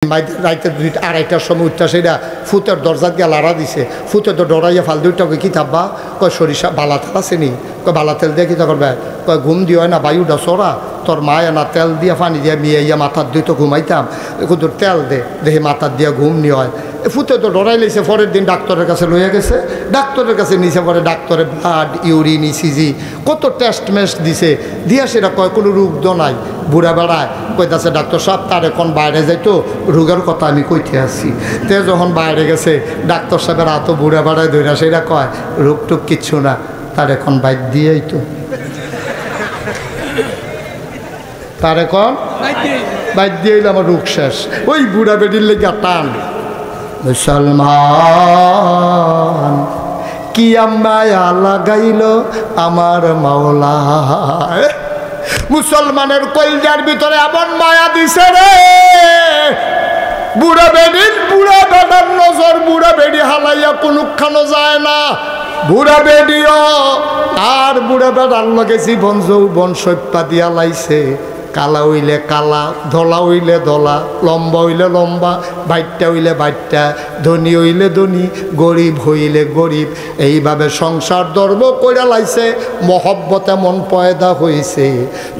রাইতে 2-2:30টার সময় উঠতে সেটা ফুতের দরজা দিয়ে লাড়া দিছে। ফুতে তো ডরাইয়া ফাল দুইটা কি থাকবা কয় সরিষা বালা তেল আছে নি কয় বালা তেল দিয়ে কি তা করবে কয় ঘুম দিও না বায়ুটা সরা তোর মায় না তেল দিয়ে পানি দিয়ে মিয়াইয়া মাথার দিয়ে তো ঘুমাইতাম কিন্তু তেল দে দেখি মাথার দিয়ে ঘুম নি হয়। ফুতে তো ডরাই লেছে। পরের দিন ডাক্তারের কাছে লইয়া গেছে। ডাক্তারের কাছে নিচে পরে ডাক্তারে ব্লাড ইউরিন ইসিজি কত টেস্ট মেস্ট দিছে দিয়া সেটা কয় কোনো রোগ নাই। বুড়া বেড়ায় কইতাছে ডাক্তার সাহেব তার এখন বাইরে যাইতো রোগের কথা আমি কইতে আসছি। তে যখন বাইরে গেছে ডাক্তার সাহেবের এত বুড়া বেড়ায় ধরে সেটা কয় রোগ টুক কিচ্ছু না তার এখন বাইর দিয়েই তো তার এখন বাইর দিয়ে আমার রোগ শেষ। ওই বুড়া বেডির লেগে টান মুসলমান কি মায়া লাগাইল আমার মাওলা। মুসলমানের কলজার ভিতরে এমন মায়া দিছে রে বুড়া বেডির বুড়া বেটার নজর বুড়া বেডি হালাইয়া কোনখানো যায় না। বুড়া বেডিও আর বুড়া বেটার লগে জীবন যৌবন সৈপা দিয়া লাইছে। কালা হইলে কালা ধলা হইলে ধলা লম্বা হইলে লম্বা বাইটটা হইলে বাইটটা ধনী হইলে ধনী গরিব হইলে গরিব এইভাবে সংসার ধর্ম কইরা লাইছে। মহব্বতে মন পয়দা হয়েছে।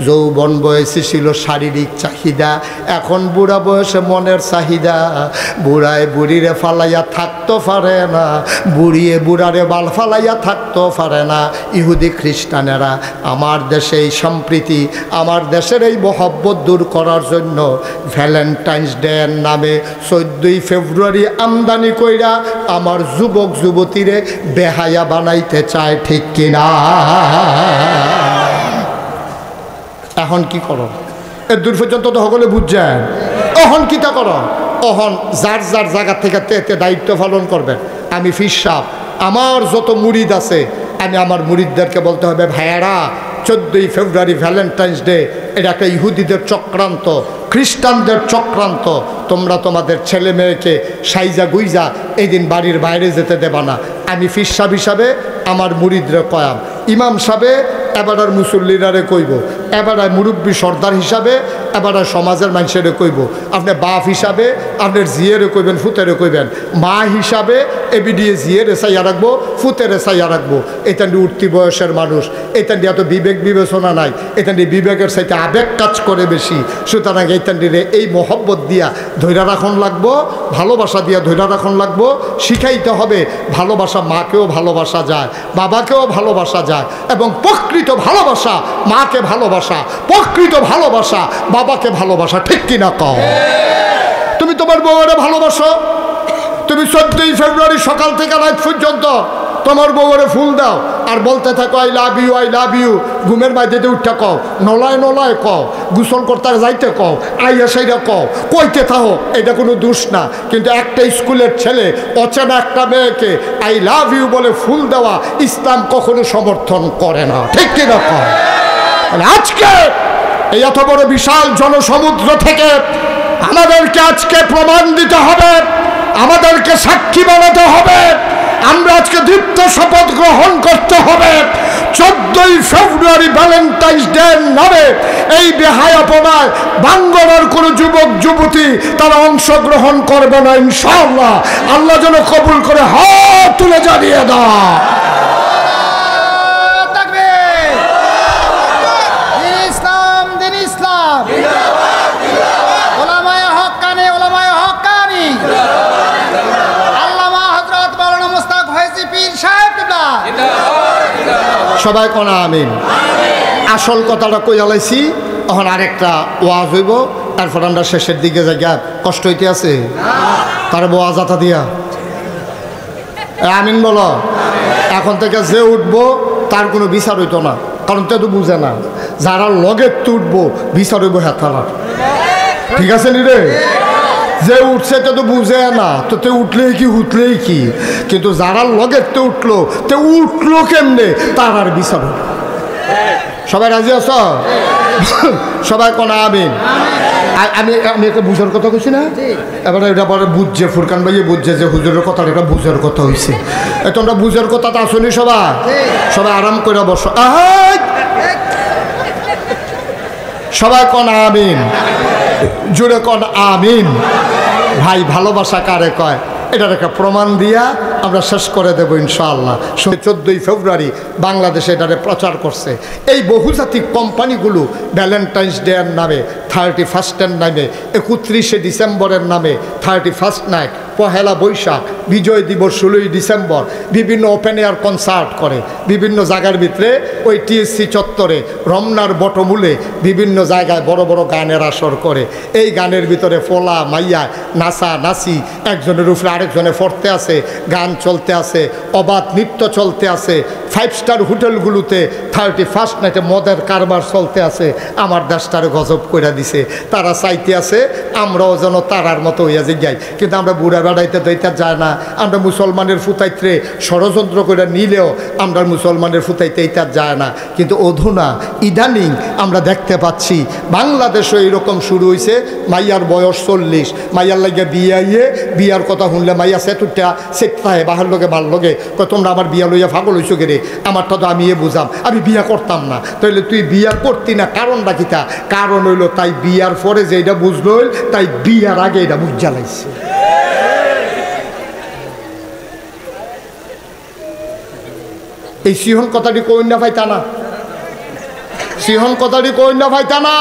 যৌবন বয়সে ছিল শারীরিক চাহিদা এখন বুড়া বয়সে মনের চাহিদা। বুড়ায় বুড়িরে ফালাইয়া থাকতে পারে না বুড়িয়ে বুড়ারে বাল ফালাইয়া থাকতে পারে না। ইহুদি খ্রিস্টানেরা আমার দেশে এই সম্প্রীতি আমার দেশের এই মহব্বত দূর করার জন্য ভ্যালেন্টাইন্স ডে এর নামে 14ই ফেব্রুয়ারি আমদানি কইরা আমার যুবক যুবতীরে বেহায়া বানাইতে চায় ঠিক কিনা। এখন কি করো এর দূর পর্যন্ত তো সকলে বুঝছেন। এখন কি তা করো অহন যার যার জায়গা থেকে তে দায়িত্ব পালন করবেন। আমি ফির সাহেব আমার যত মুরিদ আছে আমি আমার মুরিদদেরকে বলতে হবে ভাইয়ারা 14ই ফেব্রুয়ারি ভ্যালেন্টাইন্স ডে এটা একটা ইহুদিদের চক্রান্ত খ্রিস্টানদের চক্রান্ত। তোমরা তোমাদের ছেলে মেয়েকে সাইজা গুইজা এই দিন বাড়ির বাইরে যেতে দেবা না। আমি ফির সাহেব হিসাবে আমার মুরিদরে কয়াম ইমাম সাহেবে এবারের মুসল্লিরারে কইব এবারে মুরব্বী সর্দার হিসাবে এবারে সমাজের মানুষেরে কইব। আপনি বাপ হিসাবে আপনার জিয়েরে কইবেন ফুতেরে কইবেন। মা হিসাবে এবিডিএ জিয়েরে চাইয়া রাখবো ফুতেরে চাইয়া রাখবো। এটা নিয়ে উঠতি বয়সের মানুষ এটা নিয়ে এত বিবেক বিবেচনা নাই। এটা নিয়ে বিবেকের চাইতে আবেগ কাজ করে বেশি। সুতরাং এইটা নিয়ে এই মহব্বত দিয়া ধৈর্য রাখন লাগবো ভালোবাসা দিয়া ধৈর্য রাখন লাগবো। শিখাইতে হবে ভালোবাসা মাকেও ভালোবাসা যায় বাবাকেও ভালোবাসা যায় এবং প্রকৃত ভালোবাসা মাকে ভালোবাসা প্রকৃত ভালোবাসা বাবাকে ভালোবাসা ঠিক কিনা কও। তুমি তোমার বউরে ভালোবাসো তুমি 14ই ফেব্রুয়ারি সকাল থেকে রাত পর্যন্ত তোমার বউরে ফুল দাও আর বলতে থাকো আই লাভ ইউ। ঘুমের বাইরে উঠতে কও নলায় নলায় কও গোসল করতে যাইতে কও আইয়া সেইটা কও কইতে থাকো এটা কোনো দোষ না। কিন্তু একটা স্কুলের ছেলে অচেনা একটা মেয়েকে আই লাভ ইউ বলে ফুল দেওয়া ইসলাম কখনো সমর্থন করে না ঠিক কিনা কও। আজকে এই এত বড় বিশাল জনসমুদ্র থেকে আমাদেরকে আজকে প্রমাণ দিতে হবে আমাদেরকে সাক্ষী বানাতে হবে। আমরা আজকে দীপ্ত শপথ গ্রহণ করতে হবে 14ই ফেব্রুয়ারি ভ্যালেন্টাইন্স ডে নামে এই বেহায়াপনায় বাঙ্গলার কোনো যুবক যুবতী তারা অংশগ্রহণ করবে না ইনশাআল্লাহ। আল্লাহ যেন কবুল করে হাত তুলে জানিয়ে দাও। সবাই কোনা আমিন। আসল কথাটা কইয়া লাইছি এখন আরেকটা ওয়াজ হইব তারপর আমরা শেষের দিকে যাই। কষ্ট হইতে আছে তার ওয়াজ আতা দিয়া আমিন বলো। এখন থেকে যে উঠবো তার কোনো বিচার হইতো না কারণ তে তো বুঝে না। যারা লগে উঠবো বিচার হইব হেথালার ঠিক আছে নি রে। যে উঠছে তে তো বুঝে না তো তে উঠলেই কি উঠলেই কি কিন্তু যারা লগের তে উঠলো তে উঠলো কেমনে তার আর বিচার। সবাই রাজি আছ সবাই কোনা আমিন। আমি আমি একটা বুঝার কথা কইছি না এবারে এটা পরে বুঝছে ফুরকান ভাই বুঝছে যে হুজুরের কথা এটা বুঝার কথা হয়েছে। তোমরা বুঝার কথাটা আসনি সবাই সবাই আরাম করে বসো। সবাই কোন আমিন, জোরে কোন আমিন। ভাই ভালোবাসা কারে কয় এটার একটা প্রমাণ দিয়া আমরা শেষ করে দেবো ইনশাআল্লাহ। 14ই ফেব্রুয়ারি বাংলাদেশে এটারে প্রচার করছে। এই বহুজাতিক কোম্পানিগুলো ভ্যালেন্টাইন্স ডে এর নামে, 31 নামে, 31শে ডিসেম্বরের নামে, 31 নাইট, পহেলা বৈশাখ, বিজয় দিবস 16ই ডিসেম্বর বিভিন্ন ওপেন এয়ার কনসার্ট করে বিভিন্ন জায়গার ভিতরে। ওই টিএসসি চত্বরে, রমনার বটমূলে বিভিন্ন জায়গায় বড় বড় গানের আসর করে। এই গানের ভিতরে ফোলা মাইয়া নাচা নাচি, একজনের উপরে আরেকজনে পড়তে আছে, গান চলতে আছে, অবাধ নৃত্য চলতে আছে। 5 স্টার হোটেলগুলোতে 31 নাইটে মদের কারবার চলতে আছে। আমার দেশটারে গজব করে দিছে। তারা চাইতে আছে আমরাও যেন তারার মতো হইয়া যাই, কিন্তু আমরা বুড়া বেড়াইতে দইতে যায় না। আমরা মুসলমানের ফুতাইতে ষড়যন্ত্র করে নিলেও আমরা মুসলমানের ফুতাইতে এইটা যায় না। কিন্তু অধুনা ইদানিং আমরা দেখতে পাচ্ছি বাংলাদেশও এইরকম শুরু হয়েছে। মাইয়ার বয়স 40, মাইয়ার লাগে বিয়ে, বিয়ার কথা শুনলে মাইয়া সেতুটা সেটায় বাহার লোকে ভাল লোকে তোমরা আমার বিয়া লইয়া ফাগল হইছো গে রে, আমারটা তো আমি বুঝাম, আমি বিয়া করতাম না। তাইলে তুই বিয়া করতি না, কারণটা কিতা? কারণ হইল তাই বিয়ার পরে যে এটা বুঝলো, তাই বিয়ার আগে এটা বুঝা লাগছে। এই সিহন কথাটি কই না ভাইতা না, সিহন কথাটি কই না ভাইতা না।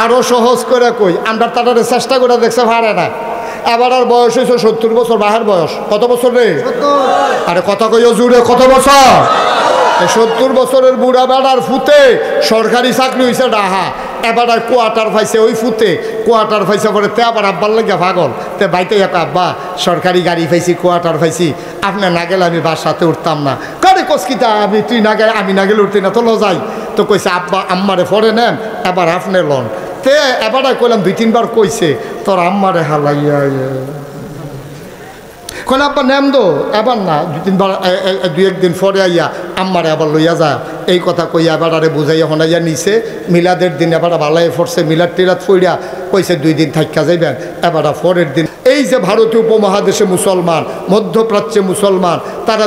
আরো সহজ করে কই, আমরা তাদের চেষ্টা করে দেখছে পারে না। এবার আর বয়স হয়েছে 70 বছর, বাহের বয়স কত বছর রে? আরে কথা কইও জুড়ে, কত বছর? 70 বছরের বুড়া বেড়ার ফুতে সরকারি চাকরি হয়েছে ডাহা। এবার আর কোয়ার্টার পাইছে, ওই ফুতে কোয়ার্টার পাইছে পরে তে আবার আব্বার লাগে পাগল। তে বাইতে এক আব্বা সরকারি গাড়ি পাইছি, কোয়ার্টার পাইছি, আপনি না গেলে আমি বাসাতে উঠতাম না। করে কসকিতা আমি, তুই না গেলে আমি না গেলে উঠতি না, তো লো যাই। তো কইছে আব্বা আম্মারে পরে নেন, এবার আপনি লন। তে এবার কইলাম 2-3 বার কইছে তোর আম্মারে হালাইয়া কোন আব্বা নেম দো, এবার না 2-3 বার 2-1 দিন পরে আইয়া আম্মারে আবার লইয়া যা। এই কথা কইয়া এবার আরে বুঝাইয়া হনাইয়া নিছে। মিলাদের দিন এবার ভালাই ফরছে, মিলাদ টিলাদ ফইরা কইছে 2 দিন থাকা যাইবেন। এবার পরের দিন এই যে ভারতীয় উপমহাদেশে মুসলমান, মধ্যপ্রাচ্যে মুসলমান, তারা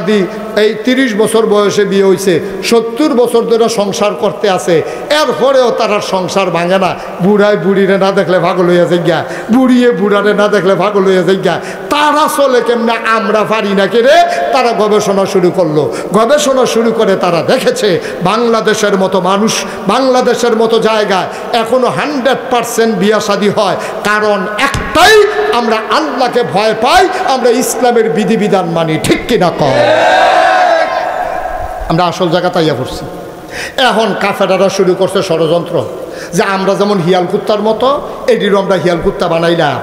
এই 30 বছর বয়সে বিয়ে হয়েছে, 70 বছর ধরে সংসার করতে আছে, এরপরেও তারা সংসার ভাঙে না। বুড়ায় বুড়িরে না দেখলে পাগল হইয়া যাইগা, বুড়িয়ে বুড়ারে না দেখলে পাগল হইয়া যাইগা। তারা চলে কেমনে, আমরা পারি না কে রে? তারা গবেষণা শুরু করলো। গবেষণা শুরু করে তারা দেখেছে বাংলাদেশের মতো মানুষ, বাংলাদেশের মতো জায়গায় এখনো 100% বিয়া শাদী হয়। কারণ একটাই, আমরা আল্লাহকে ভয় পাই, আমরা ইসলামের বিধিবিধান মানি। ঠিক কিনা কম? আমরা আসল জায়গা তাইয়া পড়ছি। এখন কাফেরারা শুরু করছে ষড়যন্ত্র যে আমরা যেমন হিয়াল কুত্তার মতো এটিরও আমরা হিয়াল কুত্তা বানাইলাম।